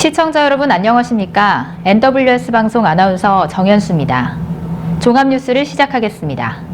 시청자 여러분 안녕하십니까? NWS 방송 아나운서 정현수입니다. 종합뉴스를 시작하겠습니다.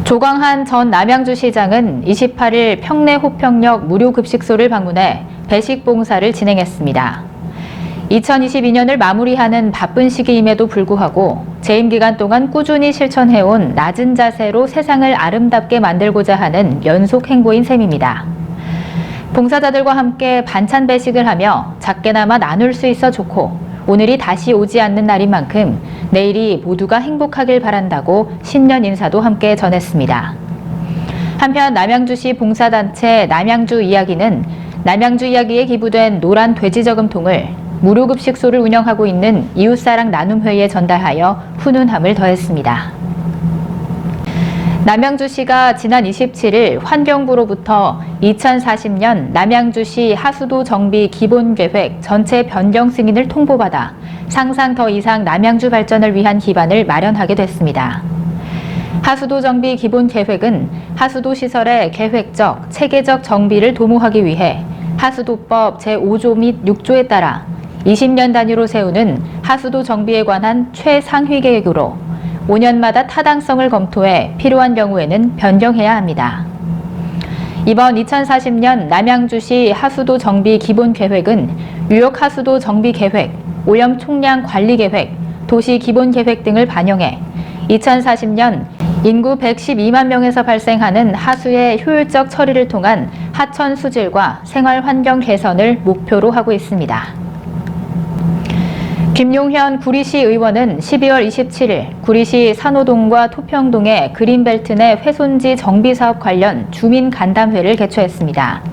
조광한 전 남양주시장은 28일 평내 호평역 무료급식소를 방문해 배식 봉사를 진행했습니다. 2022년을 마무리하는 바쁜 시기임에도 불구하고 재임 기간 동안 꾸준히 실천해온 낮은 자세로 세상을 아름답게 만들고자 하는 연속 행보인 셈입니다. 봉사자들과 함께 반찬 배식을 하며 작게나마 나눌 수 있어 좋고 오늘이 다시 오지 않는 날인 만큼 내일이 모두가 행복하길 바란다고 신년 인사도 함께 전했습니다. 한편 남양주시 봉사단체 남양주 이야기는 남양주 이야기에 기부된 노란 돼지 저금통을 무료급식소를 운영하고 있는 이웃사랑 나눔회의에 전달하여 훈훈함을 더했습니다. 남양주시가 지난 27일 환경부로부터 2040년 남양주시 하수도 정비 기본계획 전체 변경 승인을 통보받아 상상 더 이상 남양주 발전을 위한 기반을 마련하게 됐습니다. 하수도 정비 기본계획은 하수도 시설의 계획적, 체계적 정비를 도모하기 위해 하수도법 제5조 및 6조에 따라 20년 단위로 세우는 하수도 정비에 관한 최상위 계획으로 5년마다 타당성을 검토해 필요한 경우에는 변경해야 합니다. 이번 2040년 남양주시 하수도 정비 기본 계획은 유역 하수도 정비 계획, 오염 총량 관리 계획, 도시 기본 계획 등을 반영해 2040년 인구 112만 명에서 발생하는 하수의 효율적 처리를 통한 하천 수질과 생활 환경 개선을 목표로 하고 있습니다. 김용현 구리시 의원은 12월 27일 구리시 산호동과 토평동의 그린벨트 내 훼손지 정비사업 관련 주민 간담회를 개최했습니다.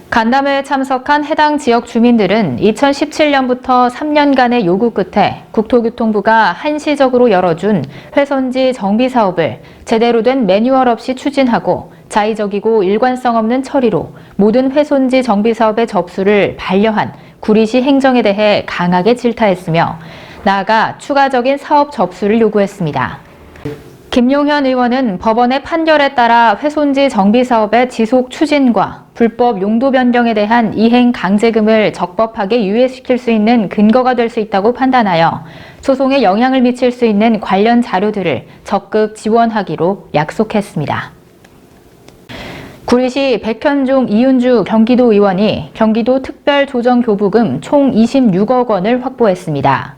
간담회에 참석한 해당 지역 주민들은 2017년부터 3년간의 요구 끝에 국토교통부가 한시적으로 열어준 훼손지 정비사업을 제대로 된 매뉴얼 없이 추진하고 자의적이고 일관성 없는 처리로 모든 훼손지 정비사업의 접수를 반려한 구리시 행정에 대해 강하게 질타했으며 나아가 추가적인 사업 접수를 요구했습니다. 김용현 의원은 법원의 판결에 따라 훼손지 정비사업의 지속 추진과 불법 용도 변경에 대한 이행 강제금을 적법하게 유예시킬 수 있는 근거가 될 수 있다고 판단하여 소송에 영향을 미칠 수 있는 관련 자료들을 적극 지원하기로 약속했습니다. 구리시 백현종 이은주 경기도 의원이 경기도 특별조정교부금 총 26억 원을 확보했습니다.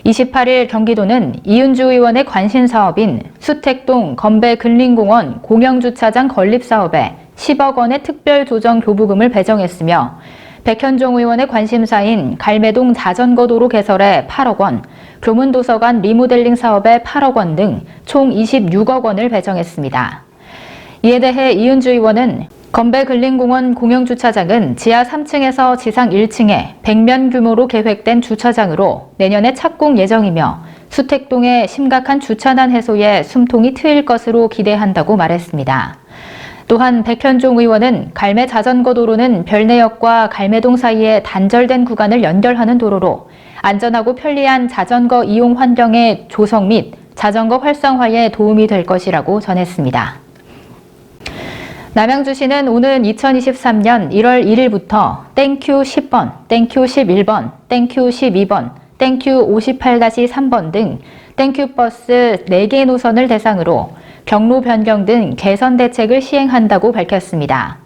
28일 경기도는 이은주 의원의 관심사업인 수택동 건배근린공원 공영주차장 건립사업에 10억 원의 특별조정교부금을 배정했으며 백현종 의원의 관심사인 갈매동 자전거도로 개설에 8억 원, 교문도서관 리모델링 사업에 8억 원 등 총 26억 원을 배정했습니다. 이에 대해 이은주 의원은 건배근린공원 공영주차장은 지하 3층에서 지상 1층에 100면 규모로 계획된 주차장으로 내년에 착공 예정이며 수택동의 심각한 주차난 해소에 숨통이 트일 것으로 기대한다고 말했습니다. 또한 백현종 의원은 갈매 자전거 도로는 별내역과 갈매동 사이에 단절된 구간을 연결하는 도로로 안전하고 편리한 자전거 이용 환경의 조성 및 자전거 활성화에 도움이 될 것이라고 전했습니다. 남양주시는 오는 2023년 1월 1일부터 땡큐 10번, 땡큐 11번, 땡큐 12번, 땡큐 58-3번 등 땡큐 버스 4개 노선을 대상으로 경로 변경 등 개선 대책을 시행한다고 밝혔습니다.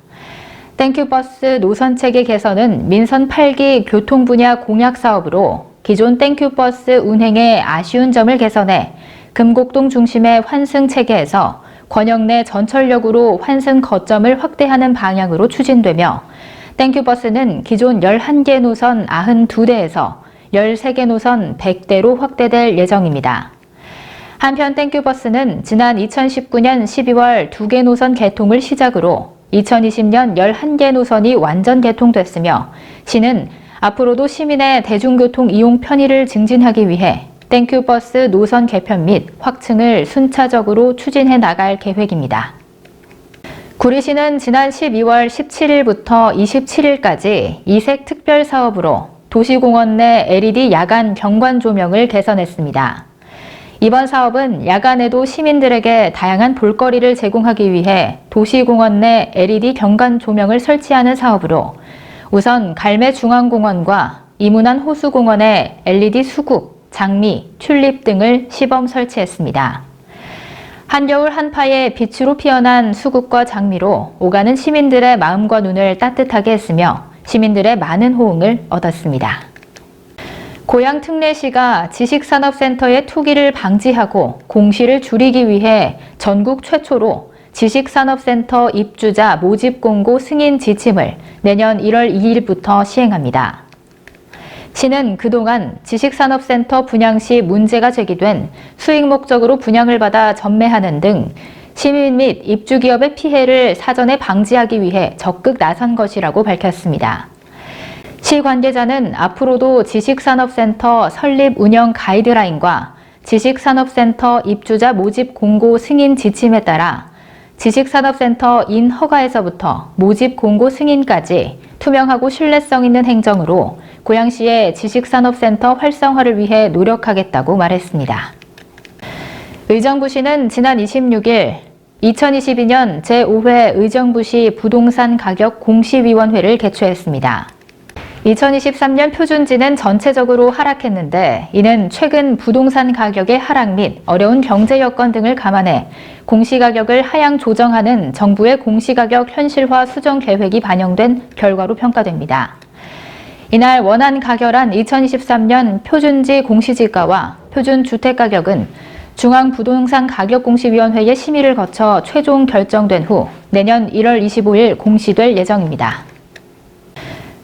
땡큐 버스 노선 체계 개선은 민선 8기 교통 분야 공약 사업으로 기존 땡큐 버스 운행의 아쉬운 점을 개선해 금곡동 중심의 환승 체계에서 권역 내 전철역으로 환승 거점을 확대하는 방향으로 추진되며 땡큐버스는 기존 11개 노선 92대에서 13개 노선 100대로 확대될 예정입니다. 한편 땡큐버스는 지난 2019년 12월 2개 노선 개통을 시작으로 2020년 11개 노선이 완전 개통됐으며 시는 앞으로도 시민의 대중교통 이용 편의를 증진하기 위해 땡큐버스 노선 개편 및 확충을 순차적으로 추진해 나갈 계획입니다. 구리시는 지난 12월 17일부터 27일까지 이색 특별 사업으로 도시공원 내 LED 야간 경관 조명을 개선했습니다. 이번 사업은 야간에도 시민들에게 다양한 볼거리를 제공하기 위해 도시공원 내 LED 경관 조명을 설치하는 사업으로 우선 갈매중앙공원과 이문안 호수공원에 LED 수국, 장미, 튤립 등을 시범 설치했습니다. 한겨울 한파에 빛으로 피어난 수국과 장미로 오가는 시민들의 마음과 눈을 따뜻하게 했으며 시민들의 많은 호응을 얻었습니다. 고양 특례시가 지식산업센터의 투기를 방지하고 공시를 줄이기 위해 전국 최초로 지식산업센터 입주자 모집 공고 승인 지침을 내년 1월 2일부터 시행합니다. 시는 그동안 지식산업센터 분양 시 문제가 제기된 수익 목적으로 분양을 받아 전매하는 등 시민 및 입주기업의 피해를 사전에 방지하기 위해 적극 나선 것이라고 밝혔습니다. 시 관계자는 앞으로도 지식산업센터 설립 운영 가이드라인과 지식산업센터 입주자 모집 공고 승인 지침에 따라 지식산업센터 인허가에서부터 모집 공고 승인까지 투명하고 신뢰성 있는 행정으로 고양시의 지식산업센터 활성화를 위해 노력하겠다고 말했습니다. 의정부시는 지난 26일 2022년 제5회 의정부시 부동산 가격 공시위원회를 개최했습니다. 2023년 표준지는 전체적으로 하락했는데 이는 최근 부동산 가격의 하락 및 어려운 경제 여건 등을 감안해 공시가격을 하향 조정하는 정부의 공시가격 현실화 수정 계획이 반영된 결과로 평가됩니다. 이날 원안 가결한 2023년 표준지 공시지가와 표준주택가격은 중앙부동산가격공시위원회의 심의를 거쳐 최종 결정된 후 내년 1월 25일 공시될 예정입니다.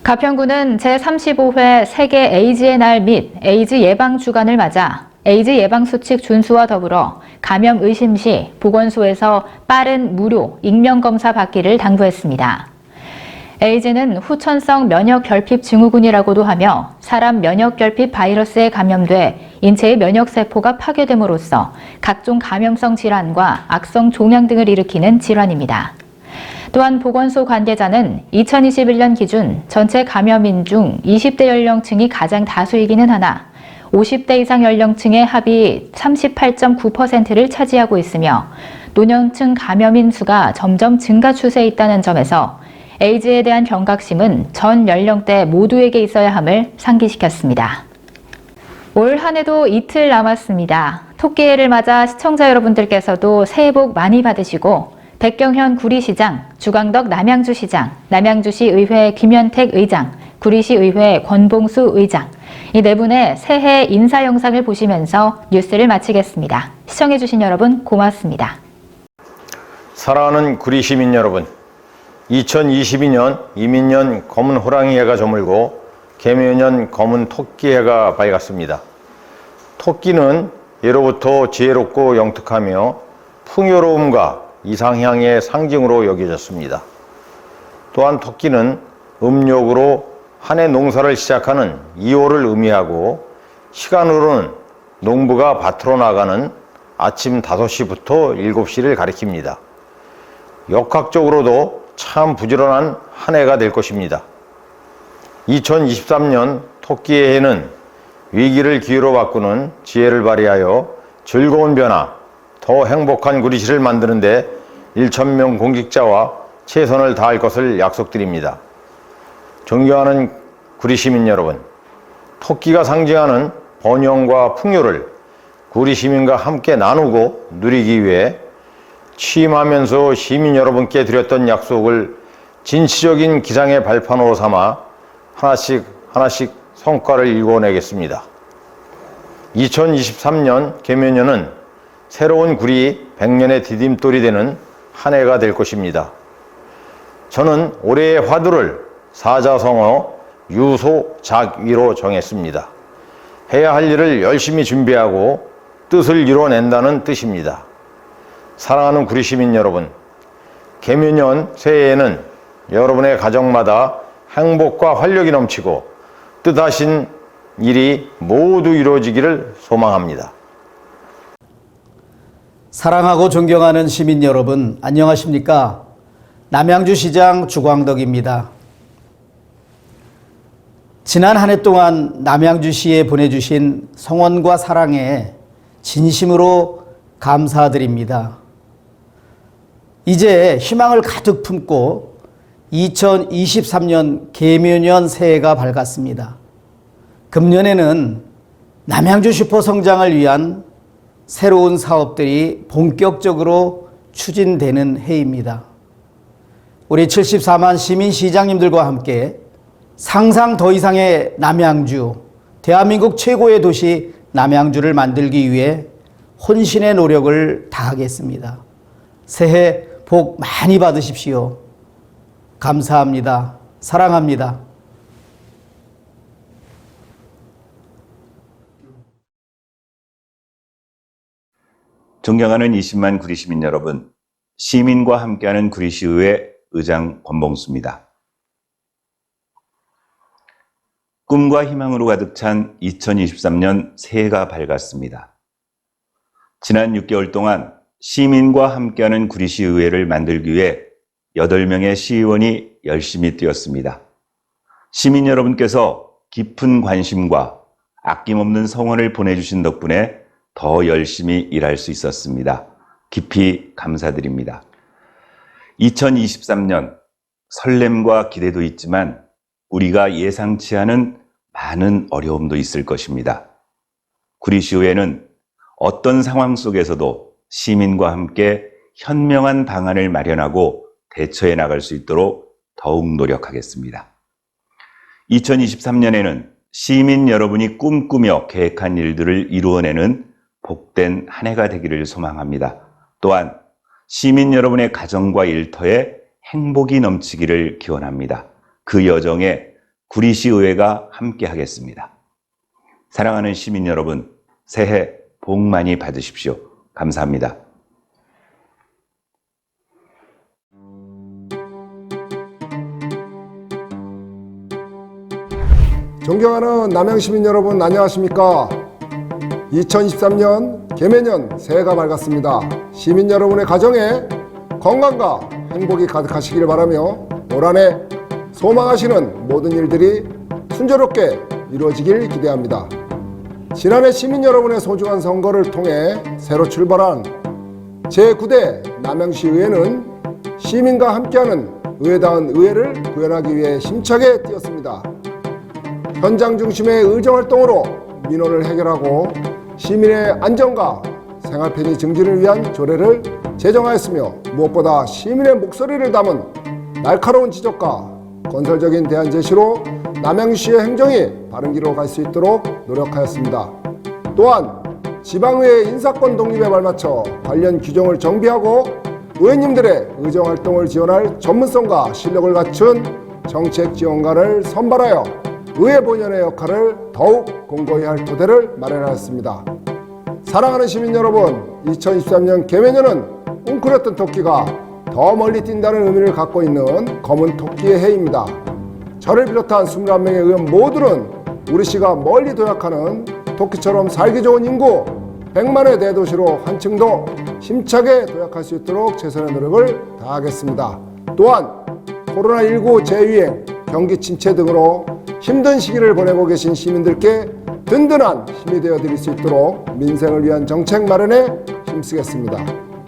가평구는 제35회 세계 에이즈의 날 및 에이즈 예방 주간을 맞아 에이즈 예방 수칙 준수와 더불어 감염 의심 시 보건소에서 빠른 무료 익명 검사 받기를 당부했습니다. 에이즈는 후천성 면역 결핍 증후군이라고도 하며 사람 면역 결핍 바이러스에 감염돼 인체의 면역 세포가 파괴됨으로써 각종 감염성 질환과 악성 종양 등을 일으키는 질환입니다. 또한 보건소 관계자는 2021년 기준 전체 감염인 중 20대 연령층이 가장 다수이기는 하나 50대 이상 연령층의 합이 38.9%를 차지하고 있으며 노년층 감염인 수가 점점 증가 추세에 있다는 점에서 에이즈에 대한 경각심은 전 연령대 모두에게 있어야 함을 상기시켰습니다. 올 한 해도 이틀 남았습니다. 토끼해를 맞아 시청자 여러분들께서도 새해 복 많이 받으시고 백경현 구리시장, 주광덕 남양주시장, 남양주시 의회 김현택 의장, 구리시 의회 권봉수 의장 이 네 분의 새해 인사 영상을 보시면서 뉴스를 마치겠습니다. 시청해주신 여러분 고맙습니다. 사랑하는 구리 시민 여러분, 2022년 이민년 검은 호랑이해가 저물고 개묘년 검은 토끼해가 밝았습니다. 토끼는 예로부터 지혜롭고 영특하며 풍요로움과 이상향의 상징으로 여겨졌습니다. 또한 토끼는 음력으로 한 해 농사를 시작하는 2월을 의미하고 시간으로는 농부가 밭으로 나가는 아침 5시부터 7시를 가리킵니다. 역학적으로도 참 부지런한 한 해가 될 것입니다. 2023년 토끼의 해는 위기를 기회로 바꾸는 지혜를 발휘하여 즐거운 변화, 더 행복한 구리시를 만드는 데 1,000명 공직자와 최선을 다할 것을 약속드립니다. 존경하는 구리시민 여러분, 토끼가 상징하는 번영과 풍요를 구리시민과 함께 나누고 누리기 위해 취임하면서 시민 여러분께 드렸던 약속을 진취적인 기상의 발판으로 삼아 하나씩 성과를 이루어내겠습니다. 2023년 개묘년은 새로운 구리 100년의 디딤돌이 되는 한 해가 될 것입니다. 저는 올해의 화두를 사자성어 유소작위로 정했습니다. 해야 할 일을 열심히 준비하고 뜻을 이뤄낸다는 뜻입니다. 사랑하는 구리시민 여러분, 개묘년 새해에는 여러분의 가정마다 행복과 활력이 넘치고 뜻하신 일이 모두 이루어지기를 소망합니다. 사랑하고 존경하는 시민 여러분, 안녕하십니까? 남양주시장 주광덕입니다. 지난 한 해 동안 남양주시에 보내주신 성원과 사랑에 진심으로 감사드립니다. 이제 희망을 가득 품고 2023년 계묘년 새해가 밝았습니다. 금년에는 남양주 슈퍼 성장을 위한 새로운 사업들이 본격적으로 추진되는 해입니다. 우리 74만 시민 시장님들과 함께 상상 더 이상의 남양주, 대한민국 최고의 도시 남양주를 만들기 위해 혼신의 노력을 다하겠습니다. 새해 복 많이 받으십시오. 감사합니다. 사랑합니다. 존경하는 20만 구리 시민 여러분, 시민과 함께하는 구리시의회 의장 권봉수입니다. 꿈과 희망으로 가득 찬 2023년 새해가 밝았습니다. 지난 6개월 동안 시민과 함께하는 구리시의회를 만들기 위해 8명의 시의원이 열심히 뛰었습니다. 시민 여러분께서 깊은 관심과 아낌없는 성원을 보내주신 덕분에 더 열심히 일할 수 있었습니다. 깊이 감사드립니다. 2023년 설렘과 기대도 있지만 우리가 예상치 않은 많은 어려움도 있을 것입니다. 구리시의회는 어떤 상황 속에서도 시민과 함께 현명한 방안을 마련하고 대처해 나갈 수 있도록 더욱 노력하겠습니다. 2023년에는 시민 여러분이 꿈꾸며 계획한 일들을 이루어내는 복된 한 해가 되기를 소망합니다. 또한 시민 여러분의 가정과 일터에 행복이 넘치기를 기원합니다. 그 여정에 구리시의회가 함께 하겠습니다. 사랑하는 시민 여러분, 새해 복 많이 받으십시오. 감사합니다. 존경하는 남양시민 여러분, 안녕하십니까? 2023년 계매년 새해가 밝았습니다. 시민 여러분의 가정에 건강과 행복이 가득하시길 바라며 올 한 해 소망하시는 모든 일들이 순조롭게 이루어지길 기대합니다. 지난해 시민 여러분의 소중한 선거를 통해 새로 출발한 제9대 남양시의회는 시민과 함께하는 의회다운 의회를 구현하기 위해 힘차게 뛰었습니다. 현장 중심의 의정활동으로 민원을 해결하고 시민의 안전과 생활 편의 증진을 위한 조례를 제정하였으며 무엇보다 시민의 목소리를 담은 날카로운 지적과 건설적인 대안 제시로 남양주시의 행정이 바른 길로 갈 수 있도록 노력하였습니다. 또한 지방의회 인사권 독립에 발맞춰 관련 규정을 정비하고 의원님들의 의정활동을 지원할 전문성과 실력을 갖춘 정책지원관을 선발하여 의회 본연의 역할을 더욱 공고히 할 토대를 마련하였습니다. 사랑하는 시민 여러분, 2023년 계매년은 웅크렸던 토끼가 더 멀리 뛴다는 의미를 갖고 있는 검은 토끼의 해입니다. 저를 비롯한 21명의 의원 모두는 우리시가 멀리 도약하는 토끼처럼 살기 좋은 인구 100만의 대도시로 한층 더 힘차게 도약할 수 있도록 최선의 노력을 다하겠습니다. 또한 코로나19 재유행, 경기 침체 등으로 힘든 시기를 보내고 계신 시민들께 든든한 힘이 되어 드릴 수 있도록 민생을 위한 정책 마련에 힘쓰겠습니다.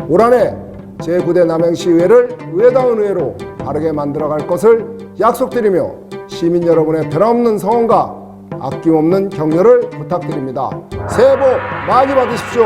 올 한 해 제9대 남양시의회를 의회다운 의회로 바르게 만들어갈 것을 약속드리며 시민 여러분의 변함없는 성원과 아낌없는 격려를 부탁드립니다. 새해 복 많이 받으십시오.